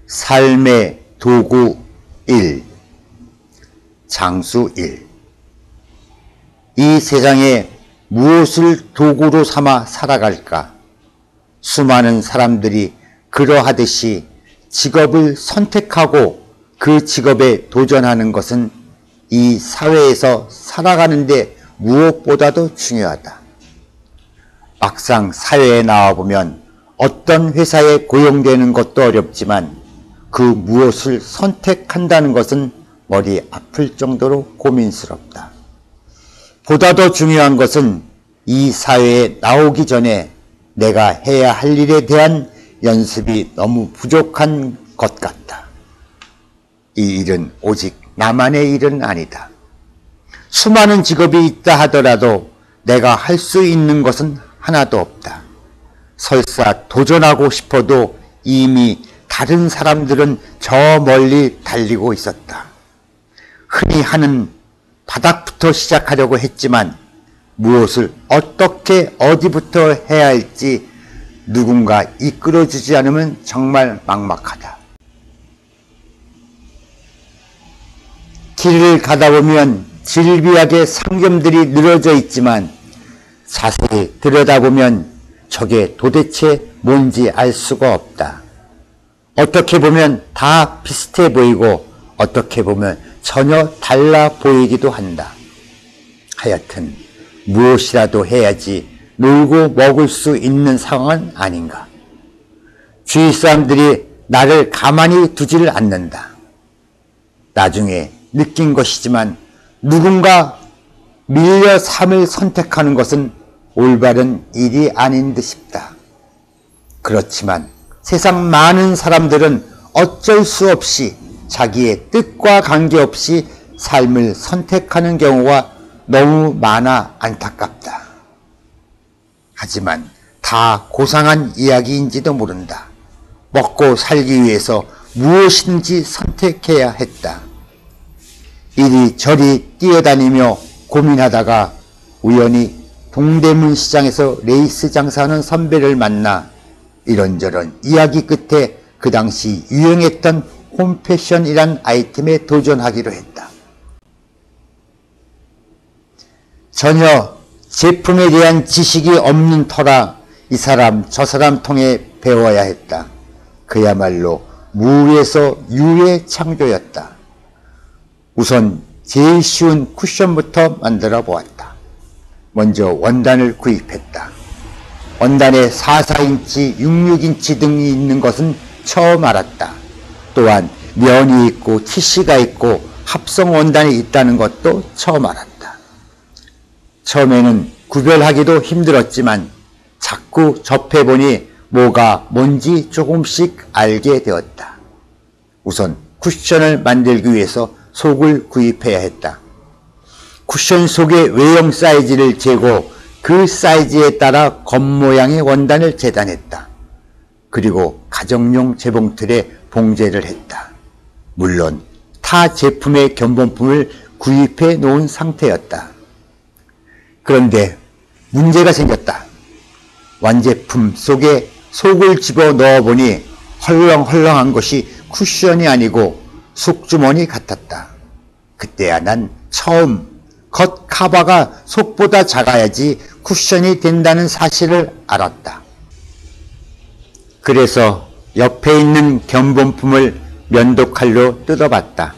삶의 도구 1. 장수 1. 이 세상에 무엇을 도구로 삼아 살아갈까? 수많은 사람들이 그러하듯이 직업을 선택하고 그 직업에 도전하는 것은 이 사회에서 살아가는데 무엇보다도 중요하다. 막상 사회에 나와보면 어떤 회사에 고용되는 것도 어렵지만 그 무엇을 선택한다는 것은 머리 아플 정도로 고민스럽다. 보다 더 중요한 것은 이 사회에 나오기 전에 내가 해야 할 일에 대한 연습이 너무 부족한 것 같다. 이 일은 오직 나만의 일은 아니다. 수많은 직업이 있다 하더라도 내가 할 수 있는 것은 하나도 없다. 설사 도전하고 싶어도 이미 다른 사람들은 저 멀리 달리고 있었다. 흔히 하는 바닥부터 시작하려고 했지만 무엇을 어떻게 어디부터 해야 할지 누군가 이끌어주지 않으면 정말 막막하다. 길을 가다 보면 질비하게 상점들이 늘어져 있지만 자세히 들여다보면 저게 도대체 뭔지 알 수가 없다. 어떻게 보면 다 비슷해 보이고 어떻게 보면 전혀 달라 보이기도 한다. 하여튼 무엇이라도 해야지 놀고 먹을 수 있는 상황은 아닌가. 주위 사람들이 나를 가만히 두지를 않는다. 나중에 느낀 것이지만 누군가 밀려 삶을 선택하는 것은 올바른 일이 아닌 듯 싶다. 그렇지만 세상 많은 사람들은 어쩔 수 없이 자기의 뜻과 관계없이 삶을 선택하는 경우가 너무 많아 안타깝다. 하지만 다 고상한 이야기인지도 모른다. 먹고 살기 위해서 무엇이든지 선택해야 했다. 이리저리 뛰어다니며 고민하다가 우연히 동대문 시장에서 레이스 장사하는 선배를 만나 이런저런 이야기 끝에 그 당시 유행했던 홈패션이란 아이템에 도전하기로 했다. 전혀 제품에 대한 지식이 없는 터라 이 사람 저 사람 통해 배워야 했다. 그야말로 무에서 유의 창조였다. 우선 제일 쉬운 쿠션부터 만들어 보았다. 먼저 원단을 구입했다. 원단에 44인치, 66인치 등이 있는 것은 처음 알았다. 또한 면이 있고 TC가 있고 합성 원단이 있다는 것도 처음 알았다. 처음에는 구별하기도 힘들었지만 자꾸 접해보니 뭐가 뭔지 조금씩 알게 되었다. 우선 쿠션을 만들기 위해서 속을 구입해야 했다. 쿠션 속의 외형 사이즈를 재고 그 사이즈에 따라 겉모양의 원단을 재단했다. 그리고 가정용 재봉틀에 봉제를 했다. 물론 타 제품의 견본품을 구입해 놓은 상태였다. 그런데 문제가 생겼다. 완제품 속에 속을 집어 넣어보니 헐렁헐렁한 것이 쿠션이 아니고 속주머니 같았다. 그때야 난 처음 겉 카바가 속보다 작아야지 쿠션이 된다는 사실을 알았다. 그래서 옆에 있는 견본품을 면도칼로 뜯어봤다.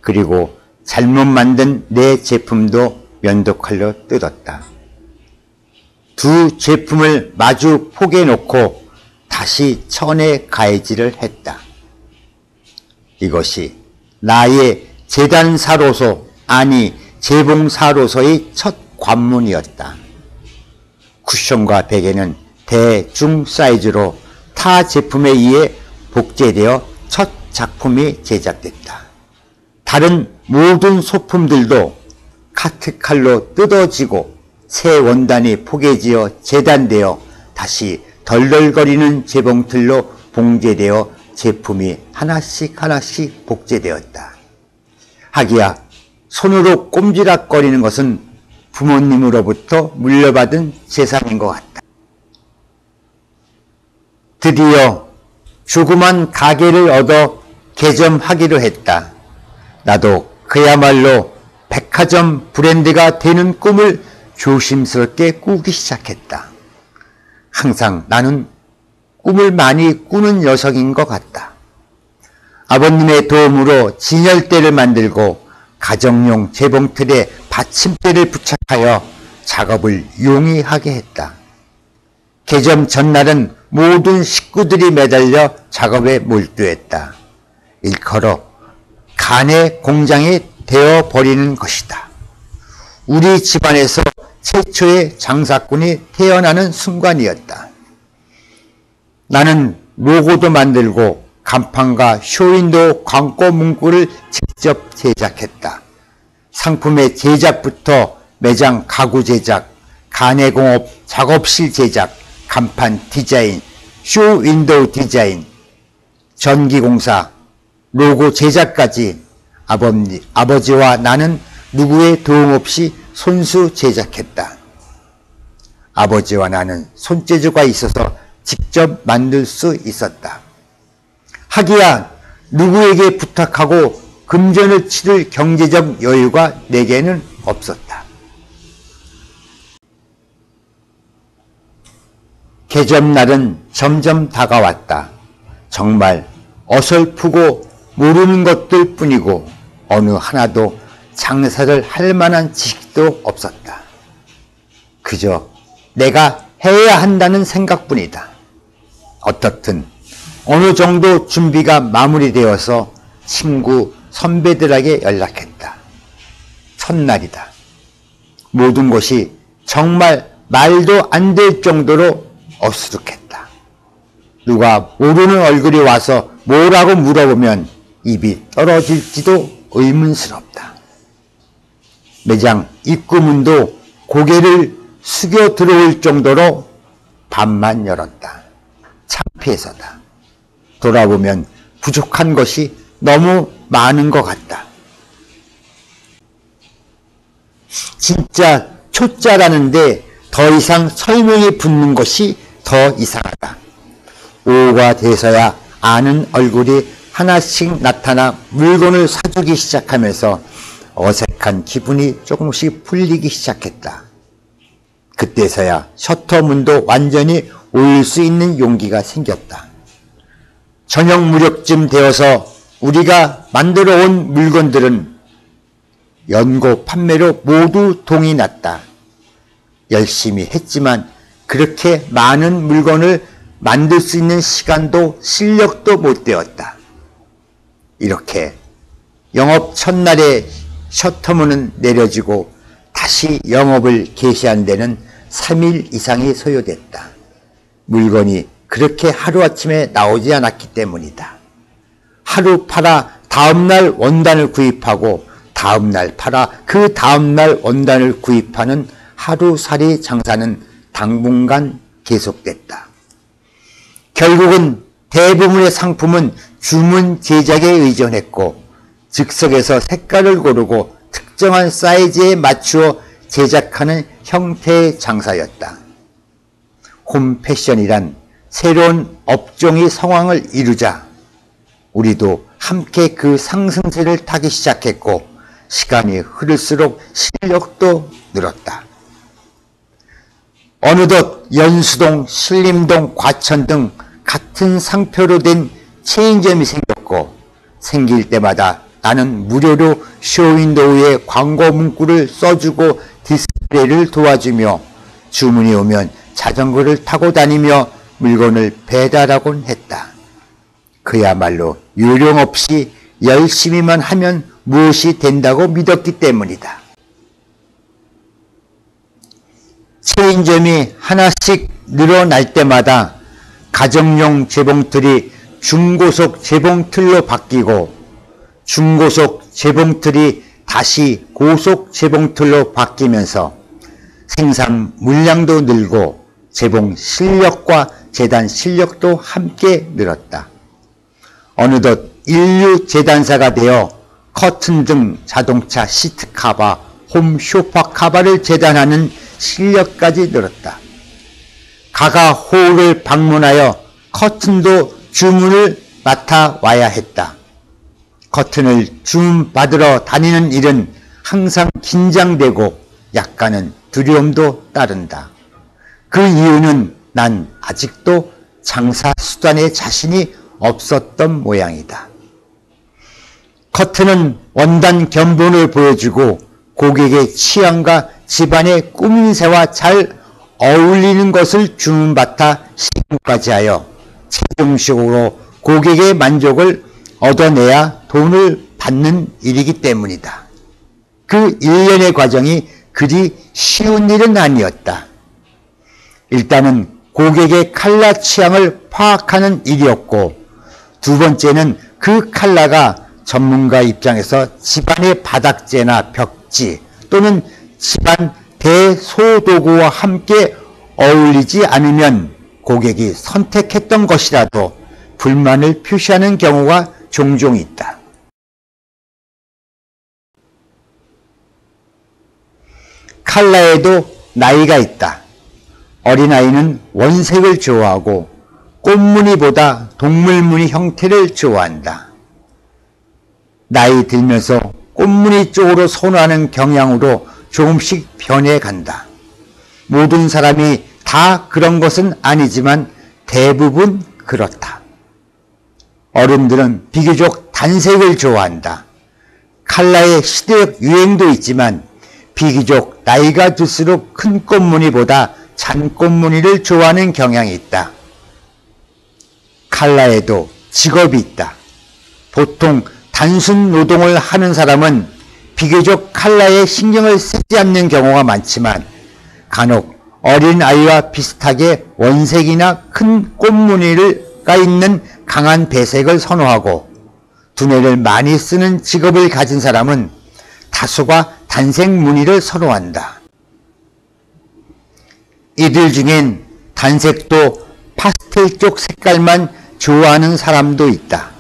그리고 잘못 만든 내 제품도 면도칼로 뜯었다. 두 제품을 마주 포개 놓고 다시 천에 가해질을 했다. 이것이 나의 재단사로서 아니 재봉사로서의 첫 관문이었다. 쿠션과 베개는 대중 사이즈로 타 제품에 의해 복제되어 첫 작품이 제작됐다. 다른 모든 소품들도 카트칼로 뜯어지고 새 원단이 포개지어 재단되어 다시 덜덜거리는 재봉틀로 봉제되어 제품이 하나씩 하나씩 복제되었다. 하기야 손으로 꼼지락거리는 것은 부모님으로부터 물려받은 재산인 것 같다. 드디어 조그만 가게를 얻어 개점하기로 했다. 나도 그야말로 백화점 브랜드가 되는 꿈을 조심스럽게 꾸기 시작했다. 항상 나는 꿈을 많이 꾸는 녀석인 것 같다. 아버님의 도움으로 진열대를 만들고 가정용 재봉틀에 받침대를 부착하여 작업을 용이하게 했다. 개점 전날은 모든 식구들이 매달려 작업에 몰두했다. 일컬어 간의 공장이 되어버리는 것이다. 우리 집안에서 최초의 장사꾼이 태어나는 순간이었다. 나는 로고도 만들고 간판과 쇼윈도우 광고 문구를 직접 제작했다. 상품의 제작부터 매장 가구 제작, 간해공업 작업실 제작, 간판 디자인, 쇼윈도우 디자인, 전기공사, 로고 제작까지 아버지와 나는 누구의 도움 없이 손수 제작했다. 아버지와 나는 손재주가 있어서 직접 만들 수 있었다. 하기야 누구에게 부탁하고 금전을 치를 경제적 여유가 내게는 없었다. 개점날은 점점 다가왔다. 정말 어설프고 모르는 것들 뿐이고 어느 하나도 장사를 할 만한 지식도 없었다. 그저 내가 해야 한다는 생각뿐이다. 어떻든 어느 정도 준비가 마무리되어서 친구, 선배들에게 연락했다. 첫날이다. 모든 것이 정말 말도 안 될 정도로 어수룩했다. 누가 모르는 얼굴이 와서 뭐라고 물어보면 입이 떨어질지도 의문스럽다. 매장 입구문도 고개를 숙여 들어올 정도로 반만 열었다. 창피해서다. 돌아보면 부족한 것이 너무 많은 것 같다. 진짜 초짜라는데 더 이상 설명이 붙는 것이 더 이상하다. 오후가 돼서야 아는 얼굴이 하나씩 나타나 물건을 사주기 시작하면서 어색한 기분이 조금씩 풀리기 시작했다. 그때서야 셔터 문도 완전히 올릴 수 있는 용기가 생겼다. 저녁 무렵쯤 되어서 우리가 만들어 온 물건들은 연고 판매로 모두 동이 났다. 열심히 했지만 그렇게 많은 물건을 만들 수 있는 시간도 실력도 못 되었다. 이렇게 영업 첫날에 셔터문은 내려지고 다시 영업을 개시한 데는 3일 이상이 소요됐다. 물건이 그렇게 하루아침에 나오지 않았기 때문이다. 하루 팔아 다음날 원단을 구입하고 다음날 팔아 그 다음날 원단을 구입하는 하루살이 장사는 당분간 계속됐다. 결국은 대부분의 상품은 주문 제작에 의존했고 즉석에서 색깔을 고르고 특정한 사이즈에 맞추어 제작하는 형태의 장사였다. 홈패션이란 새로운 업종이 성황을 이루자 우리도 함께 그 상승세를 타기 시작했고 시간이 흐를수록 실력도 늘었다. 어느덧 연수동, 신림동, 과천 등 같은 상표로 된 체인점이 생겼고 생길 때마다 나는 무료로 쇼윈도우에 광고 문구를 써주고 디스플레이를 도와주며 주문이 오면 자전거를 타고 다니며 물건을 배달하곤 했다. 그야말로 요령없이 열심히만 하면 무엇이 된다고 믿었기 때문이다. 체인점이 하나씩 늘어날 때마다 가정용 재봉틀이 중고속 재봉틀로 바뀌고 중고속 재봉틀이 다시 고속 재봉틀로 바뀌면서 생산 물량도 늘고 재봉 실력과 재단 실력도 함께 늘었다. 어느덧 인류 재단사가 되어 커튼 등 자동차 시트 카바, 홈 소파 카바를 재단하는 실력까지 늘었다. 가가 홀을 방문하여 커튼도 주문을 맡아 와야 했다. 커튼을 주문받으러 다니는 일은 항상 긴장되고 약간은 두려움도 따른다. 그 이유는 난 아직도 장사 수단에 자신이 없었던 모양이다. 커튼은 원단 견본을 보여주고 고객의 취향과 집안의 꾸민새와 잘 어울리는 것을 주문받아 시공까지 하여 최종적으로 고객의 만족을 얻어내야 돈을 받는 일이기 때문이다. 그 일련의 과정이 그리 쉬운 일은 아니었다. 일단은 고객의 컬러 취향을 파악하는 일이었고, 두 번째는 그 컬러가 전문가 입장에서 집안의 바닥재나 벽지 또는 집안 대소도구와 함께 어울리지 않으면 고객이 선택했던 것이라도 불만을 표시하는 경우가 종종 있다. 컬러에도 나이가 있다. 어린아이는 원색을 좋아하고 꽃무늬보다 동물무늬 형태를 좋아한다. 나이 들면서 꽃무늬 쪽으로 선호하는 경향으로 조금씩 변해간다. 모든 사람이 다 그런 것은 아니지만 대부분 그렇다. 어른들은 비교적 단색을 좋아한다. 컬러의 시대적 유행도 있지만 비교적 나이가 들수록 큰 꽃무늬보다 잔 꽃무늬를 좋아하는 경향이 있다. 컬러에도 직업이 있다. 보통 단순 노동을 하는 사람은 비교적 컬러에 신경을 쓰지 않는 경우가 많지만 간혹 어린아이와 비슷하게 원색이나 큰 꽃무늬가 있는 강한 배색을 선호하고 두뇌를 많이 쓰는 직업을 가진 사람은 다소가 단색 무늬를 선호한다. 이들 중엔 단색도 파스텔 쪽 색깔만 좋아하는 사람도 있다.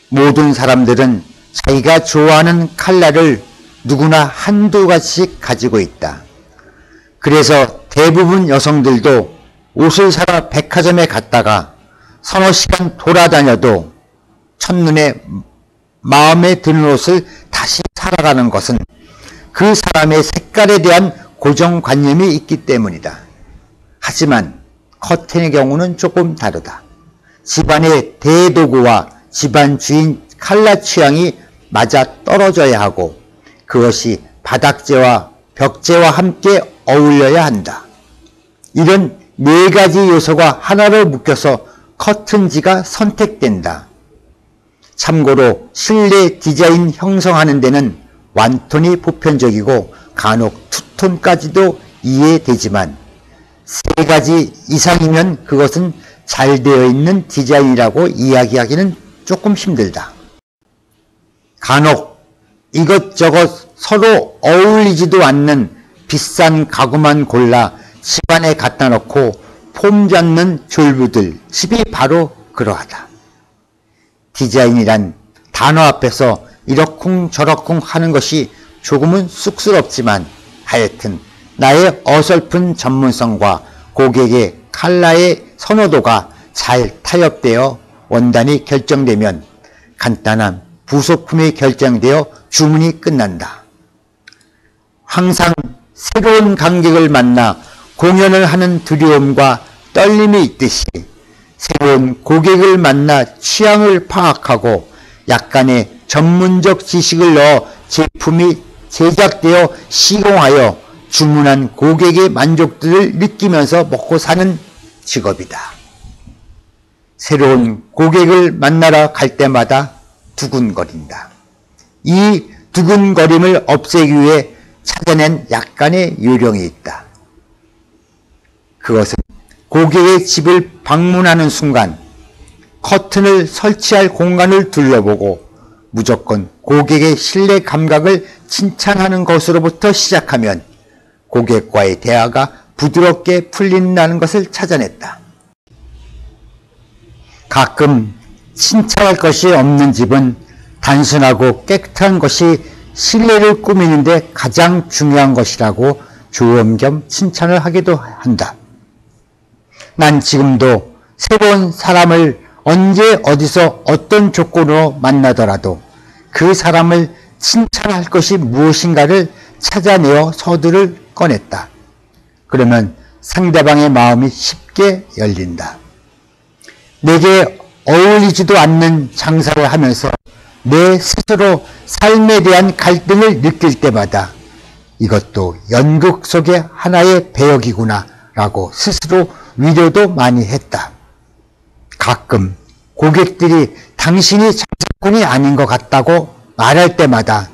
모든 사람들은 자기가 좋아하는 컬러를 누구나 한두 가지씩 가지고 있다. 그래서 대부분 여성들도 옷을 사러 백화점에 갔다가 서너 시간 돌아다녀도 첫눈에 마음에 드는 옷을 다시 사러 가는 것은 그 사람의 색깔에 대한 고정관념이 있기 때문이다. 하지만 커튼의 경우는 조금 다르다. 집안의 대도구와 집안 주인 컬러 취향이 맞아 떨어져야 하고 그것이 바닥재와 벽재와 함께 어울려야 한다. 이런 네 가지 요소가 하나로 묶여서 커튼지가 선택된다. 참고로 실내 디자인 형성하는 데는 완톤이 보편적이고 간혹 투톤까지도 이해되지만 세 가지 이상이면 그것은 잘 되어 있는 디자인이라고 이야기하기는 조금 힘들다. 간혹 이것저것 서로 어울리지도 않는 비싼 가구만 골라 집안에 갖다 놓고 폼 잡는 졸부들 집이 바로 그러하다. 디자인이란 단어 앞에서 이러쿵저러쿵 하는 것이 조금은 쑥스럽지만 하여튼 나의 어설픈 전문성과 고객의 컬러의 선호도가 잘 타협되어 원단이 결정되면 간단한 부속품이 결정되어 주문이 끝난다. 항상 새로운 관객을 만나 공연을 하는 두려움과 떨림이 있듯이 새로운 고객을 만나 취향을 파악하고 약간의 전문적 지식을 넣어 제품이 제작되어 시공하여 주문한 고객의 만족도를 느끼면서 먹고 사는 직업이다. 새로운 고객을 만나러 갈 때마다 두근거린다. 이 두근거림을 없애기 위해 찾아낸 약간의 요령이 있다. 그것은 고객의 집을 방문하는 순간 커튼을 설치할 공간을 둘러보고 무조건 고객의 신뢰 감각을 칭찬하는 것으로부터 시작하면 고객과의 대화가 부드럽게 풀린다는 것을 찾아냈다. 가끔 칭찬할 것이 없는 집은 단순하고 깨끗한 것이 실내를 꾸미는데 가장 중요한 것이라고 조언 겸 칭찬을 하기도 한다. 난 지금도 새로운 사람을 언제 어디서 어떤 조건으로 만나더라도 그 사람을 칭찬할 것이 무엇인가를 찾아내어 서두를 꺼냈다. 그러면 상대방의 마음이 쉽게 열린다. 내게 어울리지도 않는 장사를 하면서 내 스스로 삶에 대한 갈등을 느낄 때마다 이것도 연극 속의 하나의 배역이구나 라고 스스로 위로도 많이 했다. 가끔 고객들이 당신이 장사꾼이 아닌 것 같다고 말할 때마다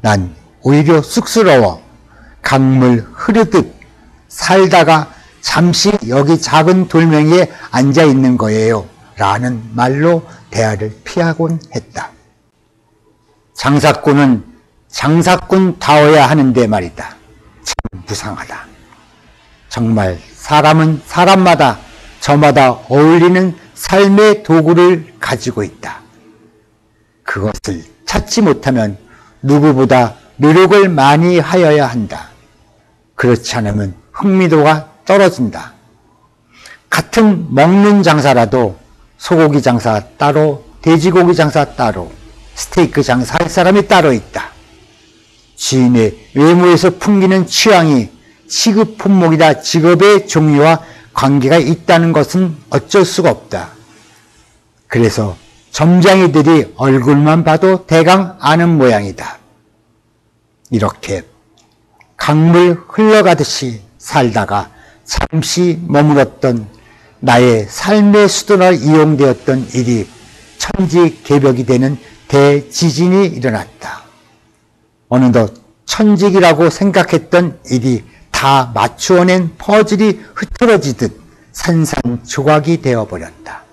난 오히려 쑥스러워 강물 흐르듯 살다가 잠시 여기 작은 돌멩이에 앉아 있는 거예요 라는 말로 대화를 피하곤 했다. 장사꾼은 장사꾼다워야 하는데 말이다. 참 무상하다. 정말 사람은 사람마다 저마다 어울리는 삶의 도구를 가지고 있다. 그것을 찾지 못하면 누구보다 노력을 많이 하여야 한다. 그렇지 않으면 흥미도가 떨어진다. 같은 먹는 장사라도 소고기 장사 따로, 돼지고기 장사 따로, 스테이크 장사할 사람이 따로 있다. 주인의 외모에서 풍기는 취향이 취급 품목이나 직업의 종류와 관계가 있다는 것은 어쩔 수가 없다. 그래서 점장이들이 얼굴만 봐도 대강 아는 모양이다. 이렇게 강물 흘러가듯이 살다가 잠시 머물었던 나의 삶의 수도로 이용되었던 일이 천지개벽이 되는 대지진이 일어났다. 어느덧 천직이라고 생각했던 일이 다 맞추어낸 퍼즐이 흐트러지듯 산산조각이 되어버렸다.